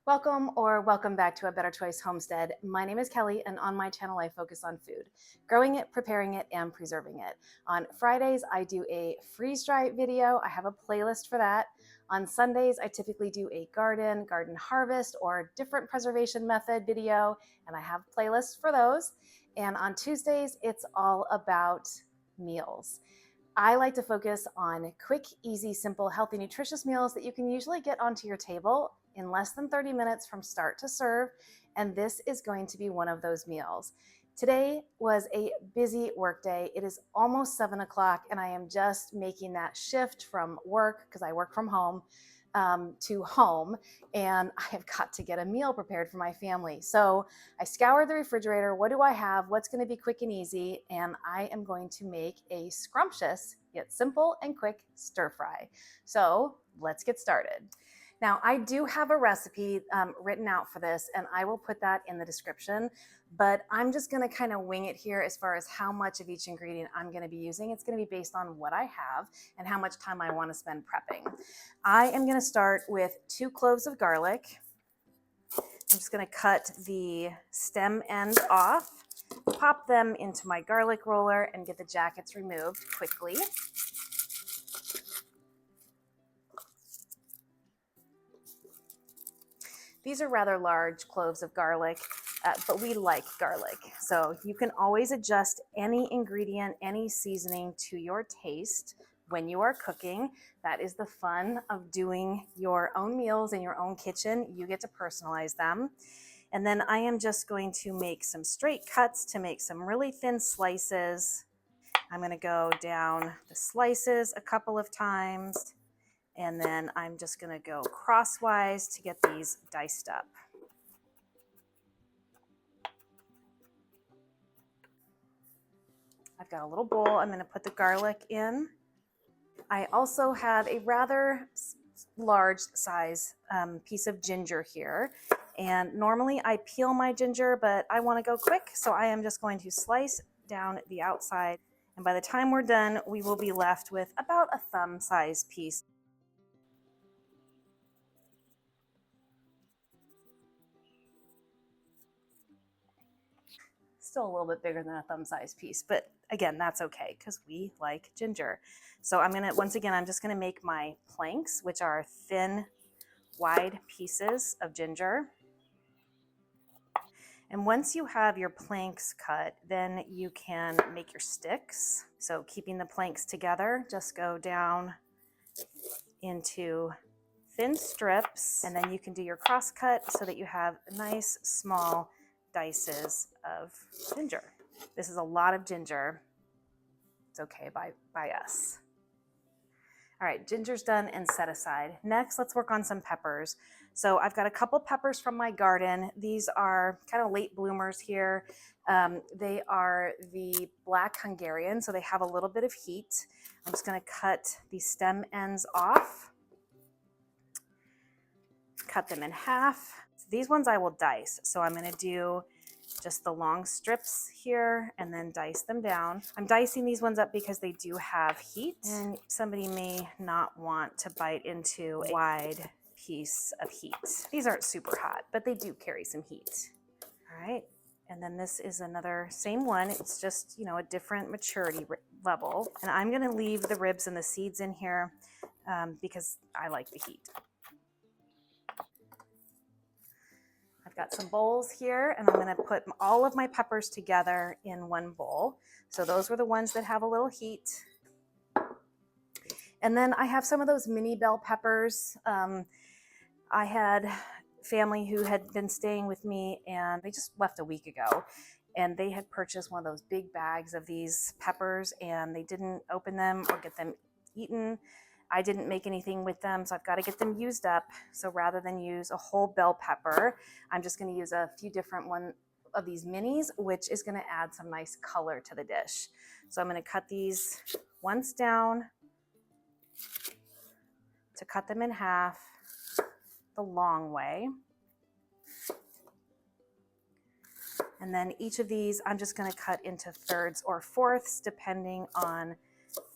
Welcome back to A Better Choice Homestead. My name is Kelly, and on my channel I focus on food, growing it, preparing it, and preserving it. On Fridays I do a freeze-dry video. I have a playlist for that. On Sundays I typically do a garden harvest, or different preservation method video, and I have playlists for those. And on Tuesdays it's all about meals. I like to focus on quick, easy, simple, healthy, nutritious meals that you can usually get onto your table in less than 30 minutes from start to serve, and this is going to be one of those meals. Today was a busy work day. It is almost 7 o'clock, and I am just making that shift from work, because I work from home, to home, and I have got to get a meal prepared for my family. So I scoured the refrigerator. What do I have? What's going to be quick and easy? And I am going to make a scrumptious yet simple and quick stir fry. So let's get started. Now, I do have a recipe written out for this, and I will put that in the description, but I'm just gonna kind of wing it here as far as how much of each ingredient I'm gonna be using. It's gonna be based on what I have and how much time I wanna spend prepping. I am gonna start with 2 cloves of garlic. I'm just gonna cut the stem end off, pop them into my garlic roller, and get the jackets removed quickly. These are rather large cloves of garlic, but we like garlic. So you can always adjust any ingredient, any seasoning to your taste when you are cooking. That is the fun of doing your own meals in your own kitchen. You get to personalize them. And then I am just going to make some straight cuts to make some really thin slices. I'm going to go down the slices a couple of times. And then I'm just going to go crosswise to get these diced up. I've got a little bowl. I'm going to put the garlic in. I also have a rather large size piece of ginger here. And normally I peel my ginger, but I want to go quick, so I am just going to slice down the outside. And by the time we're done, we will be left with about a thumb-sized piece. Still a little bit bigger than a thumb-sized piece, but again, that's okay because we like ginger. So once again, I'm just gonna make my planks, which are thin, wide pieces of ginger. And once you have your planks cut, then you can make your sticks. So keeping the planks together, just go down into thin strips, and then you can do your cross cut so that you have nice small dices of ginger. This is a lot of ginger. It's okay by us. All right, ginger's done and set aside. Next, let's work on some peppers. So I've got a couple peppers from my garden. These are kind of late bloomers here. They are the black Hungarian, so they have a little bit of heat. I'm just gonna cut the stem ends off. Cut them in half. These ones I will dice. So I'm gonna do just the long strips here and then dice them down. I'm dicing these ones up because they do have heat, and somebody may not want to bite into a wide piece of heat. These aren't super hot, but they do carry some heat. All right, and then this is another same one. It's just, you know, a different maturity level. And I'm gonna leave the ribs and the seeds in here because I like the heat. I've got some bowls here, and I'm going to put all of my peppers together in one bowl. So those were the ones that have a little heat. And then I have some of those mini bell peppers. I had family who had been staying with me, and they just left a week ago. And they had purchased one of those big bags of these peppers, and they didn't open them or get them eaten. I didn't make anything with them, so I've got to get them used up. So rather than use a whole bell pepper, I'm just going to use a few different one of these minis, which is going to add some nice color to the dish. So I'm going to cut these once down to cut them in half the long way. And then each of these, I'm just going to cut into thirds or fourths, depending on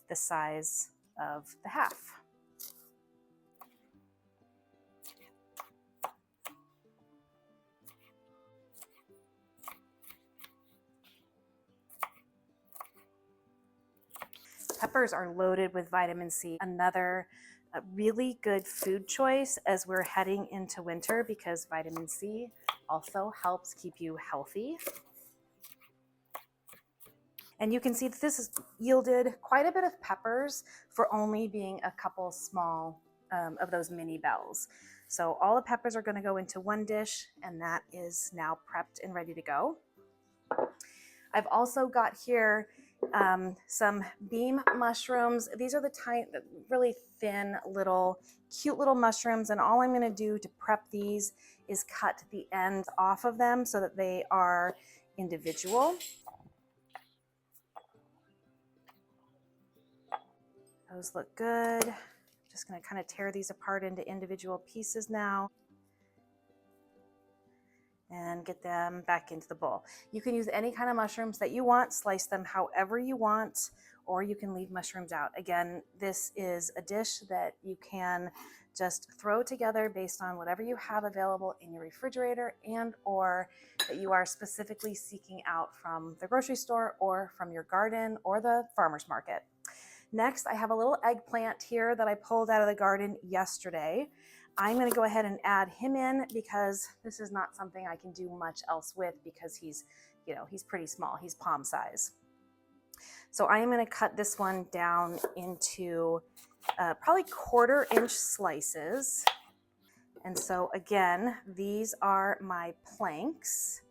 the size of the half. peppers are loaded with vitamin C, another really good food choice as we're heading into winter because vitamin C also helps keep you healthy. And you can see that this has yielded quite a bit of peppers for only being a couple small of those mini bells. So all the peppers are going to go into one dish, and that is now prepped and ready to go. I've also got here some beam mushrooms. These are the tiny, really thin little, cute little mushrooms. And all I'm going to do to prep these is cut the ends off of them so that they are individual. Those look good. Just going to kind of tear these apart into individual pieces now and get them back into the bowl. You can use any kind of mushrooms that you want, slice them however you want, or you can leave mushrooms out. Again, this is a dish that you can just throw together based on whatever you have available in your refrigerator and or that you are specifically seeking out from the grocery store or from your garden or the farmer's market. Next, I have a little eggplant here that I pulled out of the garden yesterday. I'm going to go ahead and add him in because this is not something I can do much else with because he's pretty small. He's palm size. So I am going to cut this one down into probably 1/4-inch slices. And so again, these are my planks.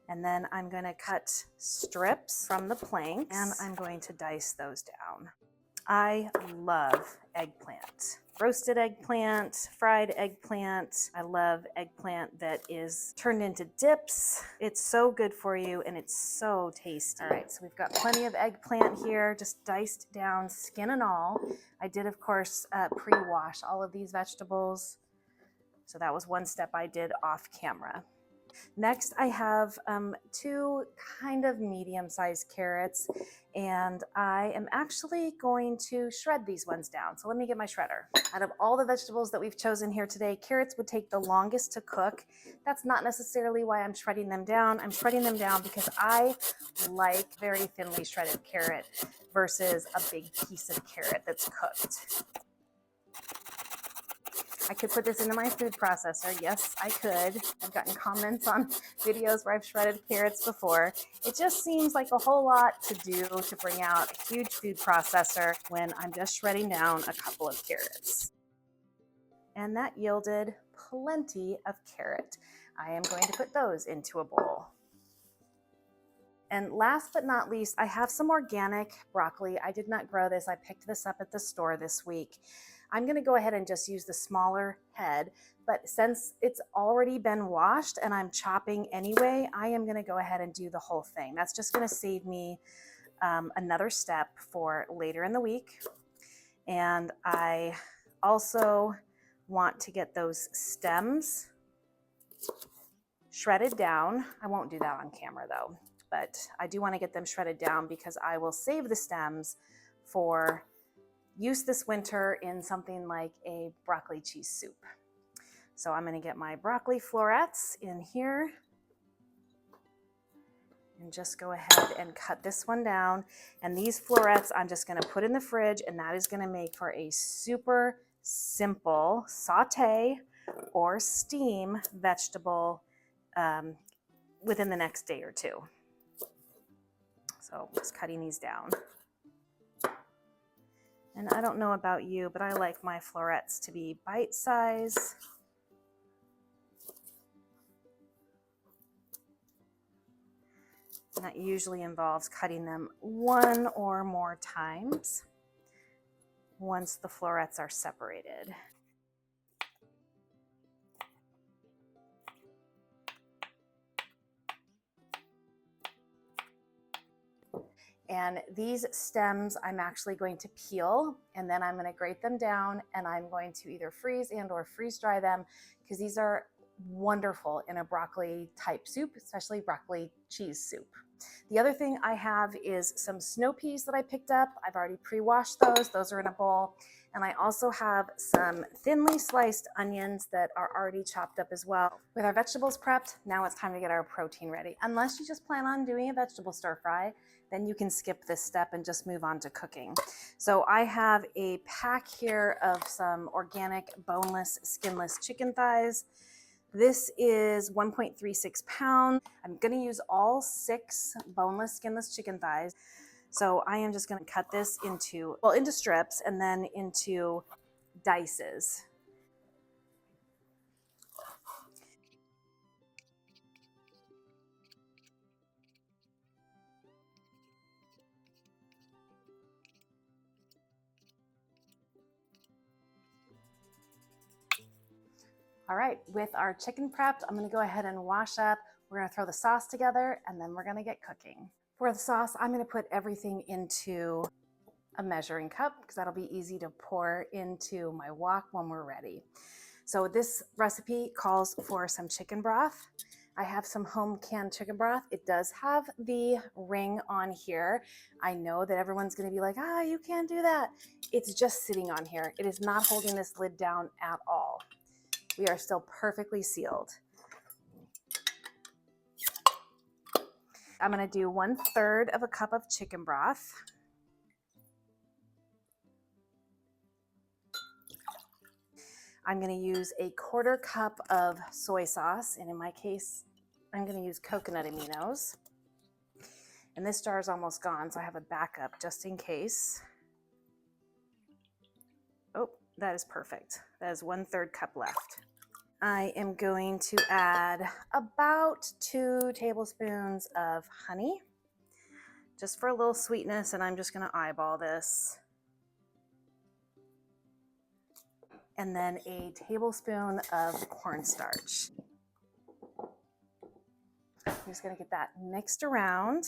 And then I'm going to cut strips from the planks and I'm going to dice those down. I love eggplant. Roasted eggplant, fried eggplant. I love eggplant that is turned into dips. It's so good for you and it's so tasty. All right, so we've got plenty of eggplant here, just diced down, skin and all. I did, of course, pre-wash all of these vegetables. So that was one step I did off camera. Next, I have 2 kind of medium-sized carrots, and I am actually going to shred these ones down. So let me get my shredder. Out of all the vegetables that we've chosen here today, carrots would take the longest to cook. That's not necessarily why I'm shredding them down. I'm shredding them down because I like very thinly shredded carrot versus a big piece of carrot that's cooked. I could put this into my food processor. Yes, I could. I've gotten comments on videos where I've shredded carrots before. It just seems like a whole lot to do to bring out a huge food processor when I'm just shredding down a couple of carrots. And that yielded plenty of carrot. I am going to put those into a bowl. And last but not least, I have some organic broccoli. I did not grow this. I picked this up at the store this week. I'm going to go ahead and just use the smaller head, but since it's already been washed and I'm chopping anyway, I am going to go ahead and do the whole thing. That's just going to save me another step for later in the week. And I also want to get those stems shredded down. I won't do that on camera though, but I do want to get them shredded down because I will save the stems for use this winter in something like a broccoli cheese soup. So I'm going to get my broccoli florets in here and just go ahead and cut this one down. And these florets I'm just going to put in the fridge, and that is going to make for a super simple saute or steam vegetable within the next day or two. So just cutting these down. And I don't know about you, but I like my florets to be bite size. And that usually involves cutting them 1 or more times once the florets are separated. And these stems I'm actually going to peel, and then I'm going to grate them down, and I'm going to either freeze and or freeze dry them because these are wonderful in a broccoli type soup, especially broccoli cheese soup. The other thing I have is some snow peas that I picked up. I've already pre-washed those. Those are in a bowl. And I also have some thinly sliced onions that are already chopped up as well. With our vegetables prepped, now it's time to get our protein ready. Unless you just plan on doing a vegetable stir fry, then you can skip this step and just move on to cooking. So I have a pack here of some organic boneless, skinless chicken thighs. This is 1.36 pounds. I'm gonna use all 6 boneless, skinless chicken thighs. So I am just gonna cut this into strips and then into dices. All right, with our chicken prepped, I'm gonna go ahead and wash up. We're gonna throw the sauce together and then we're gonna get cooking. For the sauce, I'm gonna put everything into a measuring cup because that'll be easy to pour into my wok when we're ready. So this recipe calls for some chicken broth. I have some home canned chicken broth. It does have the ring on here. I know that everyone's gonna be like, you can't do that. It's just sitting on here. It is not holding this lid down at all. We are still perfectly sealed. I'm gonna do 1/3 of a cup of chicken broth. I'm gonna use a 1/4 cup of soy sauce, and in my case, I'm gonna use coconut aminos. And this jar is almost gone, so I have a backup just in case. Oh, that is perfect. That is 1/3 cup left. I am going to add about 2 tablespoons of honey, just for a little sweetness, and I'm just gonna eyeball this. And then a tablespoon of cornstarch. I'm just gonna get that mixed around.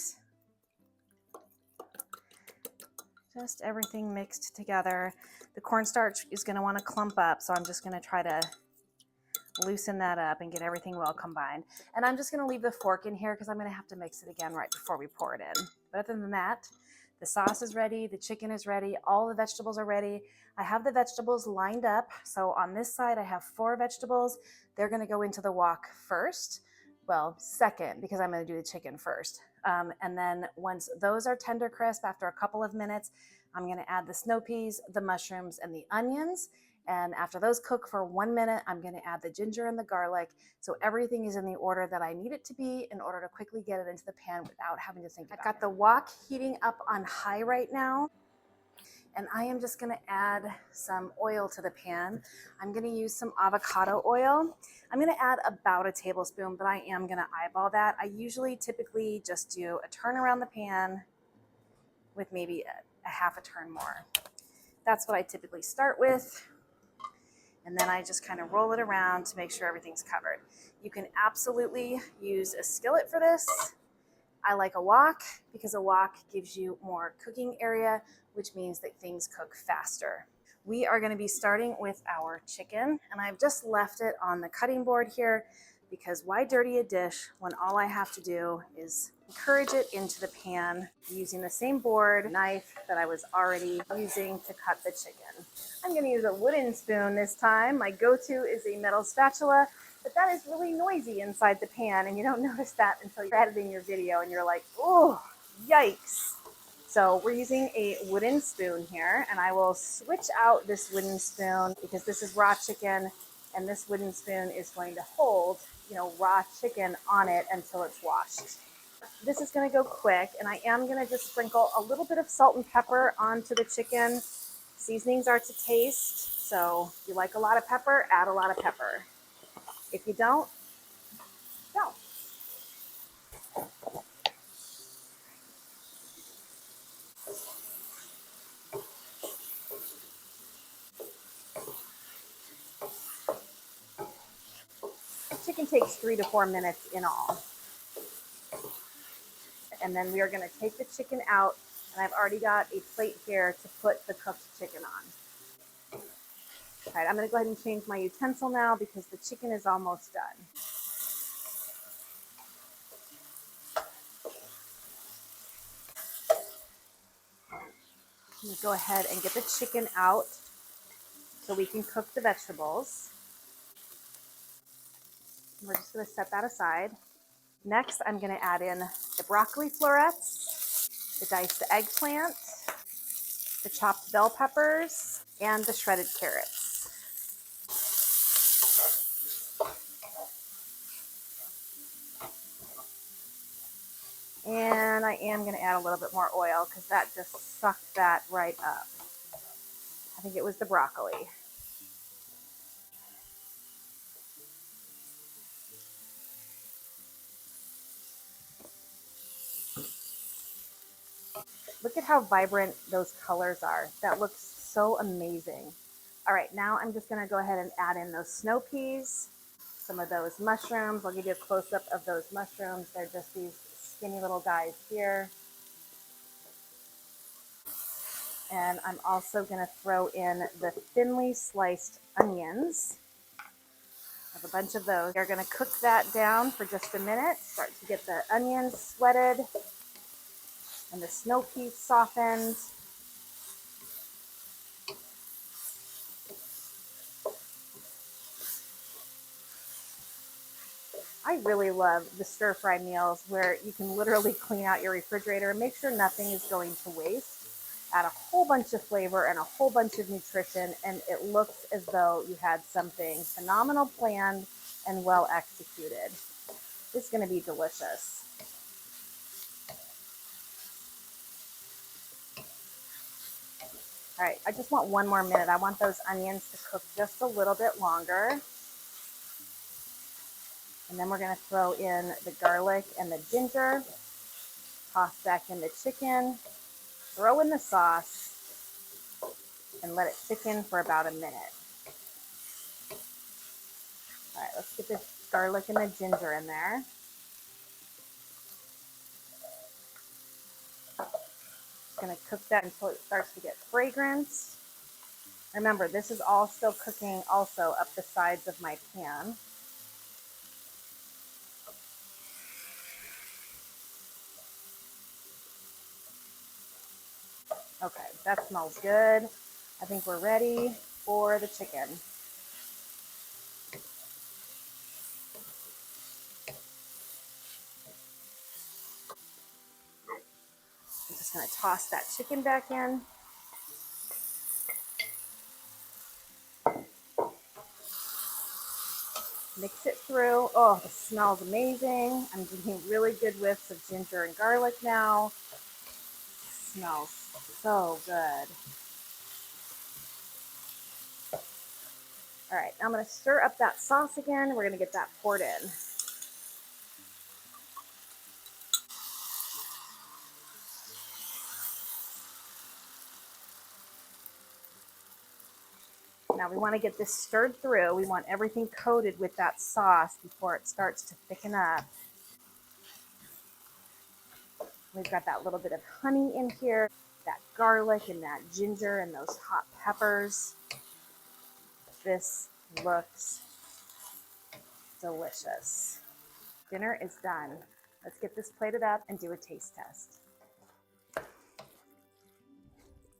Just everything mixed together. The cornstarch is gonna wanna clump up, so I'm just gonna try to loosen that up and get everything well combined. And I'm just gonna leave the fork in here because I'm gonna have to mix it again right before we pour it in. But other than that, the sauce is ready, the chicken is ready, all the vegetables are ready. I have the vegetables lined up. So on this side, I have 4 vegetables. They're gonna go into the wok first. Well, second, because I'm gonna do the chicken first. And then once those are tender crisp, after a couple of minutes, I'm gonna add the snow peas, the mushrooms, and the onions. And after those cook for 1 minute, I'm gonna add the ginger and the garlic. So everything is in the order that I need it to be in order to quickly get it into the pan without having to think about it. I've got the wok heating up on high right now. And I am just gonna add some oil to the pan. I'm gonna use some avocado oil. I'm gonna add about a tablespoon, but I am gonna eyeball that. I usually typically just do a turn around the pan with maybe a half a turn more. That's what I typically start with. And then I just kind of roll it around to make sure everything's covered. You can absolutely use a skillet for this. I like a wok because a wok gives you more cooking area, which means that things cook faster. We are going to be starting with our chicken, and I've just left it on the cutting board here because why dirty a dish when all I have to do is encourage it into the pan using the same board knife that I was already using to cut the chicken. I'm going to use a wooden spoon this time. My go-to is a metal spatula, but that is really noisy inside the pan, and you don't notice that until you're editing your video and you're like, oh, yikes. So we're using a wooden spoon here, and I will switch out this wooden spoon because this is raw chicken, and this wooden spoon is going to hold, raw chicken on it until it's washed. This is going to go quick, and I am going to just sprinkle a little bit of salt and pepper onto the chicken. Seasonings are to taste, so if you like a lot of pepper, add a lot of pepper. If you don't, don't. Chicken takes 3 to 4 minutes in all. And then we are going to take the chicken out, and I've already got a plate here to put the cooked chicken on. All right, I'm going to go ahead and change my utensil now because the chicken is almost done. I'm going to go ahead and get the chicken out so we can cook the vegetables. We're just going to set that aside. Next, I'm going to add in the broccoli florets, the diced eggplant, the chopped bell peppers, and the shredded carrots. And I am going to add a little bit more oil because that just sucked that right up. I think it was the broccoli. Look at how vibrant those colors are. That looks so amazing. All right, now I'm just going to go ahead and add in those snow peas, some of those mushrooms. I'll give you a close-up of those mushrooms. They're just these skinny little guys here. And I'm also going to throw in the thinly sliced onions. I have a bunch of those. We're going to cook that down for just a minute, start to get the onions sweated and the snow peas softened. I really love the stir fry meals where you can literally clean out your refrigerator and make sure nothing is going to waste. Add a whole bunch of flavor and a whole bunch of nutrition, and it looks as though you had something phenomenal planned and well executed. It's going to be delicious. All right, I just want one more minute. I want those onions to cook just a little bit longer. And then we're going to throw in the garlic and the ginger, toss back in the chicken, throw in the sauce, and let it thicken for about a minute. All right, let's get the garlic and the ginger in there. Just going to cook that until it starts to get fragrance. Remember, this is all still cooking also up the sides of my pan. Okay, that smells good. I think we're ready for the chicken. I'm just going to toss that chicken back in. Mix it through. Oh, the smells amazing. I'm getting really good whiffs of ginger and garlic now. It smells so good. All right, now I'm going to stir up that sauce again. We're going to get that poured in. Now we want to get this stirred through. We want everything coated with that sauce before it starts to thicken up. We've got that little bit of honey in here, that garlic and that ginger and those hot peppers. This looks delicious. Dinner is done. Let's get this plated up and do a taste test.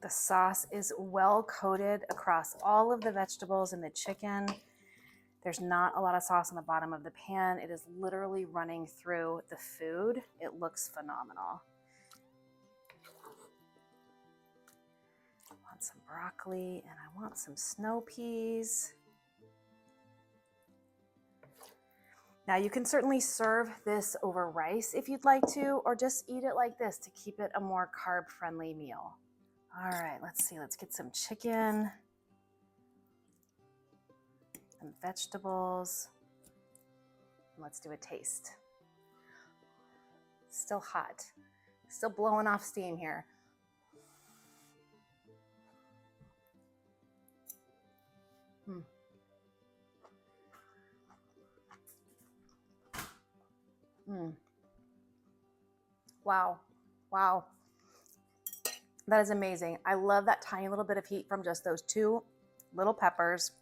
The sauce is well coated across all of the vegetables and the chicken. There's not a lot of sauce on the bottom of the pan. It is literally running through the food. It looks phenomenal. I want some broccoli and I want some snow peas. Now you can certainly serve this over rice if you'd like to, or just eat it like this to keep it a more carb-friendly meal. All right, let's see. Let's get some chicken and vegetables. And let's do a taste. Still hot. Still blowing off steam here. Wow. Wow. That is amazing. I love that tiny little bit of heat from just those two little peppers.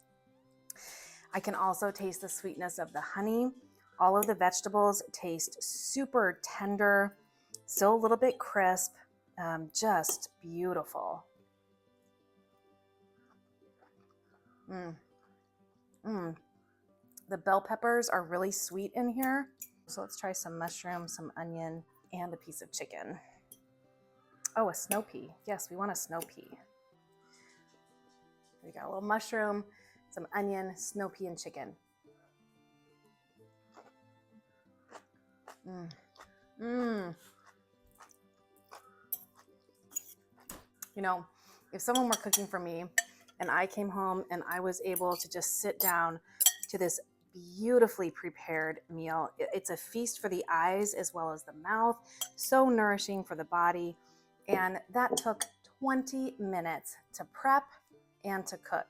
I can also taste the sweetness of the honey. All of the vegetables taste super tender, still a little bit crisp, just beautiful. Mm. Mm. The bell peppers are really sweet in here. So let's try some mushroom, some onion, and a piece of chicken. Oh, a snow pea. Yes, we want a snow pea. We got a little mushroom, some onion, snow pea, and chicken. Mm. Mm. You know, if someone were cooking for me and I came home and I was able to just sit down to this beautifully prepared meal, it's a feast for the eyes as well as the mouth, so nourishing for the body. And that took 20 minutes to prep and to cook.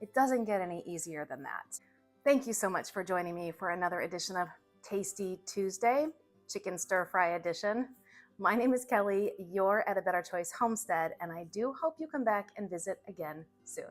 It doesn't get any easier than that. Thank you so much for joining me for another edition of Tasty Tuesday, Chicken Stir Fry Edition. My name is Kelly, you're at A Better Choice Homestead, and I do hope you come back and visit again soon.